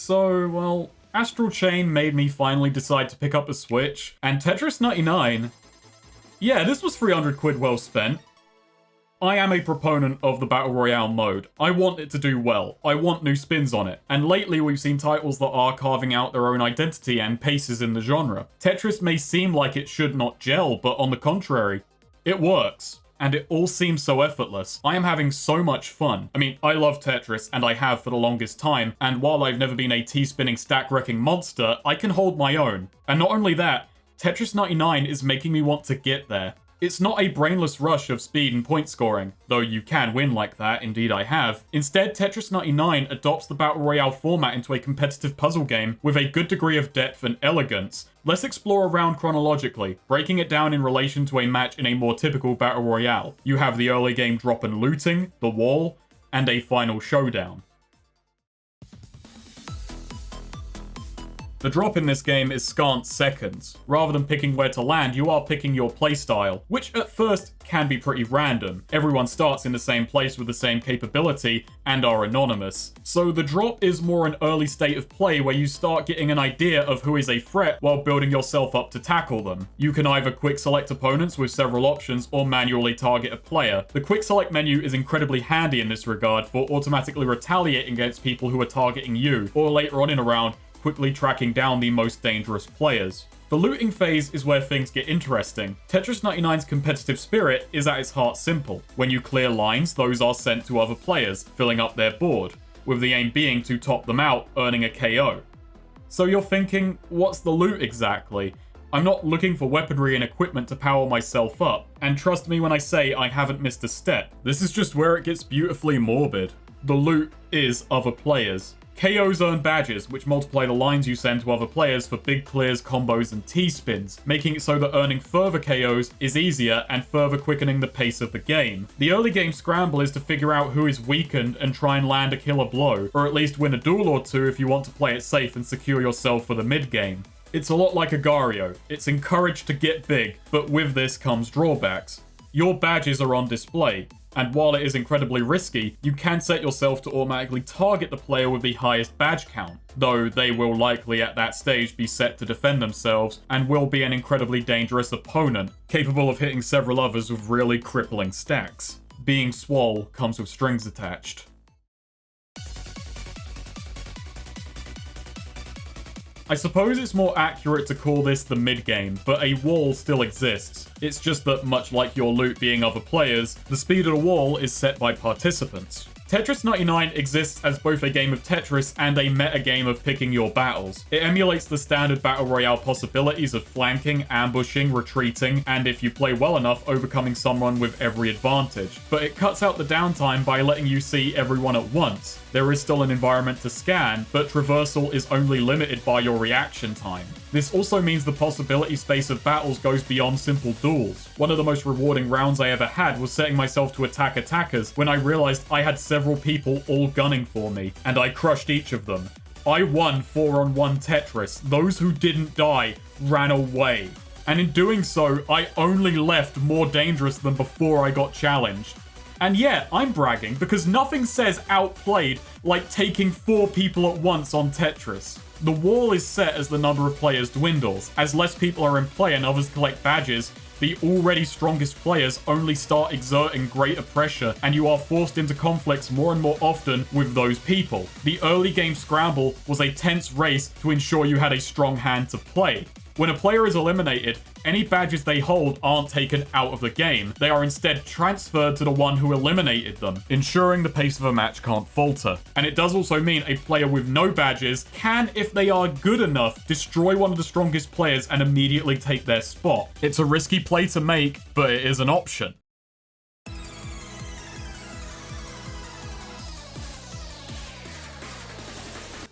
So, well, Astral Chain made me finally decide to pick up a Switch, and Tetris 99, yeah, this was 300 quid well spent. I am a proponent of the Battle Royale mode. I want it to do well. I want new spins on it. And lately we've seen titles that are carving out their own identity and paces in the genre. Tetris may seem like it should not gel, but on the contrary, it works. And it all seems so effortless. I am having so much fun. I mean, I love Tetris, and I have for the longest time, and while I've never been a T-spinning stack-wrecking monster, I can hold my own. And not only that, Tetris 99 is making me want to get there. It's not a brainless rush of speed and point scoring, though you can win like that, indeed I have. Instead, Tetris 99 adopts the Battle Royale format into a competitive puzzle game with a good degree of depth and elegance. Let's explore a round chronologically, breaking it down in relation to a match in a more typical Battle Royale. You have the early game drop and looting, the wall, and a final showdown. The drop in this game is scant seconds. Rather than picking where to land, you are picking your playstyle, which at first can be pretty random. Everyone starts in the same place with the same capability and are anonymous. So the drop is more an early state of play where you start getting an idea of who is a threat while building yourself up to tackle them. You can either quick select opponents with several options or manually target a player. The quick select menu is incredibly handy in this regard for automatically retaliating against people who are targeting you, or later on in a round, quickly tracking down the most dangerous players. The looting phase is where things get interesting. Tetris 99's competitive spirit is at its heart simple. When you clear lines, those are sent to other players, filling up their board, with the aim being to top them out, earning a KO. So you're thinking, what's the loot exactly? I'm not looking for weaponry and equipment to power myself up, and trust me when I say I haven't missed a step. This is just where it gets beautifully morbid. The loot is other players. KOs earn badges, which multiply the lines you send to other players for big clears, combos, and T-spins, making it so that earning further KOs is easier and further quickening the pace of the game. The early game scramble is to figure out who is weakened and try and land a killer blow, or at least win a duel or two if you want to play it safe and secure yourself for the mid-game. It's a lot like Agario. It's encouraged to get big, but with this comes drawbacks. Your badges are on display, and while it is incredibly risky, you can set yourself to automatically target the player with the highest badge count, though they will likely at that stage be set to defend themselves and will be an incredibly dangerous opponent, capable of hitting several others with really crippling stacks. Being Swole comes with strings attached. I suppose it's more accurate to call this the mid-game, but a wall still exists. It's just that much like your loot being other players, the speed of the wall is set by participants. Tetris 99 exists as both a game of Tetris and a meta game of picking your battles. It emulates the standard Battle Royale possibilities of flanking, ambushing, retreating, and if you play well enough, overcoming someone with every advantage. But it cuts out the downtime by letting you see everyone at once. There is still an environment to scan, but traversal is only limited by your reaction time. This also means the possibility space of battles goes beyond simple duels. One of the most rewarding rounds I ever had was setting myself to attack attackers when I realized I had several people all gunning for me, and I crushed each of them. I won 4-on-1 Tetris. Those who didn't die ran away. And in doing so, I only left more dangerous than before I got challenged. And yeah, I'm bragging because nothing says outplayed like taking 4 people at once on Tetris. The wall is set as the number of players dwindles. As less people are in play and others collect badges, the already strongest players only start exerting greater pressure, and you are forced into conflicts more and more often with those people. The early game scramble was a tense race to ensure you had a strong hand to play. When a player is eliminated, any badges they hold aren't taken out of the game. They are instead transferred to the one who eliminated them, ensuring the pace of a match can't falter. And it does also mean a player with no badges can, if they are good enough, destroy one of the strongest players and immediately take their spot. It's a risky play to make, but it is an option.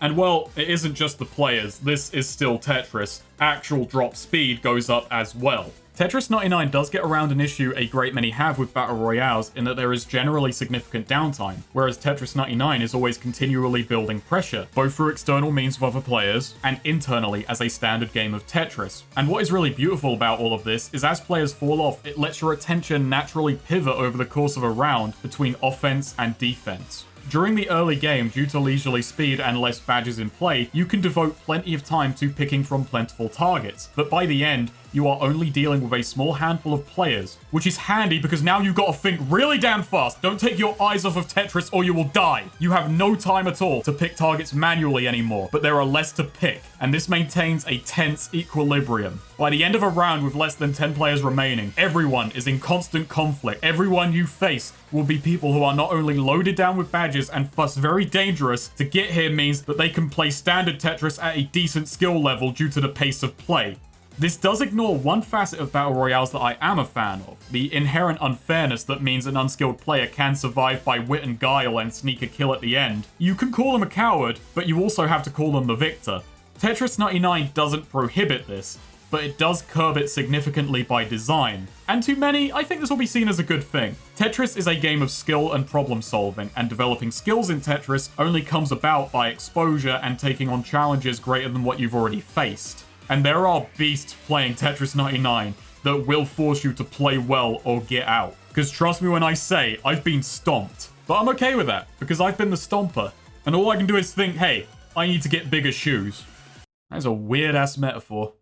And well, it isn't just the players, this is still Tetris. Actual drop speed goes up as well. Tetris 99 does get around an issue a great many have with Battle Royales in that there is generally significant downtime, whereas Tetris 99 is always continually building pressure, both through external means of other players and internally as a standard game of Tetris. And what is really beautiful about all of this is as players fall off, it lets your attention naturally pivot over the course of a round between offense and defense. During the early game, due to leisurely speed and less badges in play, you can devote plenty of time to picking from plentiful targets, but by the end, you are only dealing with a small handful of players, which is handy because now you've got to think really damn fast. Don't take your eyes off of Tetris or you will die. You have no time at all to pick targets manually anymore, but there are less to pick, and this maintains a tense equilibrium. By the end of a round with less than 10 players remaining, everyone is in constant conflict. Everyone you face will be people who are not only loaded down with badges and thus very dangerous. To get here means that they can play standard Tetris at a decent skill level due to the pace of play. This does ignore one facet of Battle Royales that I am a fan of, the inherent unfairness that means an unskilled player can survive by wit and guile and sneak a kill at the end. You can call them a coward, but you also have to call them the victor. Tetris 99 doesn't prohibit this, but it does curb it significantly by design. And to many, I think this will be seen as a good thing. Tetris is a game of skill and problem solving, and developing skills in Tetris only comes about by exposure and taking on challenges greater than what you've already faced. And there are beasts playing Tetris 99 that will force you to play well or get out. Because trust me when I say, I've been stomped. But I'm okay with that, because I've been the stomper. And all I can do is think, hey, I need to get bigger shoes. That's a weird-ass metaphor.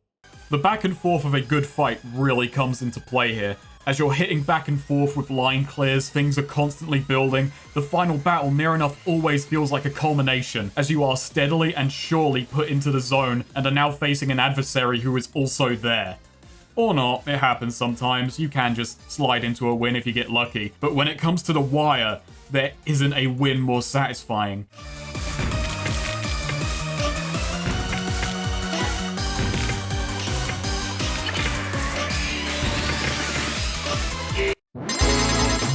The back and forth of a good fight really comes into play here. As you're hitting back and forth with line clears, things are constantly building. The final battle near enough always feels like a culmination, as you are steadily and surely put into the zone and are now facing an adversary who is also there. Or not, it happens sometimes. You can just slide into a win if you get lucky. But when it comes to the wire, there isn't a win more satisfying.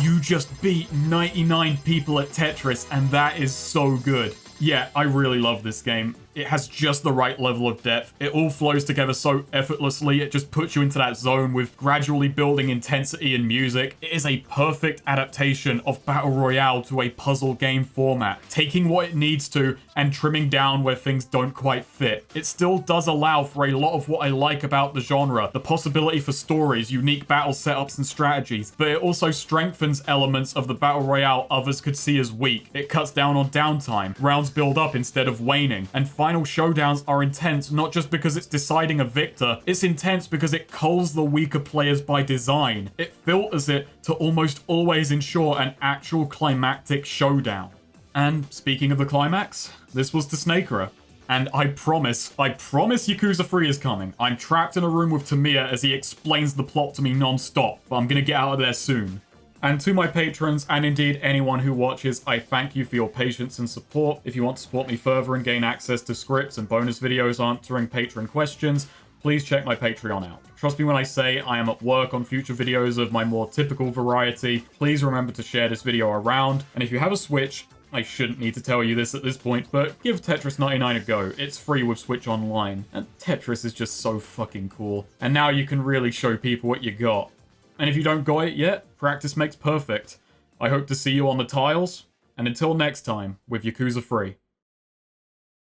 You just beat 99 people at Tetris, and that is so good. Yeah, I really love this game. It has just the right level of depth. It all flows together so effortlessly. It just puts you into that zone with gradually building intensity and music. It is a perfect adaptation of Battle Royale to a puzzle game format, taking what it needs to and trimming down where things don't quite fit. It still does allow for a lot of what I like about the genre, the possibility for stories, unique battle setups and strategies, but it also strengthens elements of the Battle Royale others could see as weak. It cuts down on downtime, rounds build up instead of waning, and final showdowns are intense not just because it's deciding a victor, it's intense because it culls the weaker players by design. It filters it to almost always ensure an actual climactic showdown. And speaking of the climax, this was Tehsnakerer. And I promise Yakuza 3 is coming. I'm trapped in a room with Tamiya as he explains the plot to me non-stop, but I'm gonna get out of there soon. And to my patrons, and indeed anyone who watches, I thank you for your patience and support. If you want to support me further and gain access to scripts and bonus videos answering patron questions, please check my Patreon out. Trust me when I say I am at work on future videos of my more typical variety. Please remember to share this video around, and if you have a Switch, I shouldn't need to tell you this at this point, but give Tetris 99 a go. It's free with Switch Online, and Tetris is just so fucking cool. And now you can really show people what you got. And if you don't got it yet, practice makes perfect. I hope to see you on the tiles, and until next time, with Yakuza 3.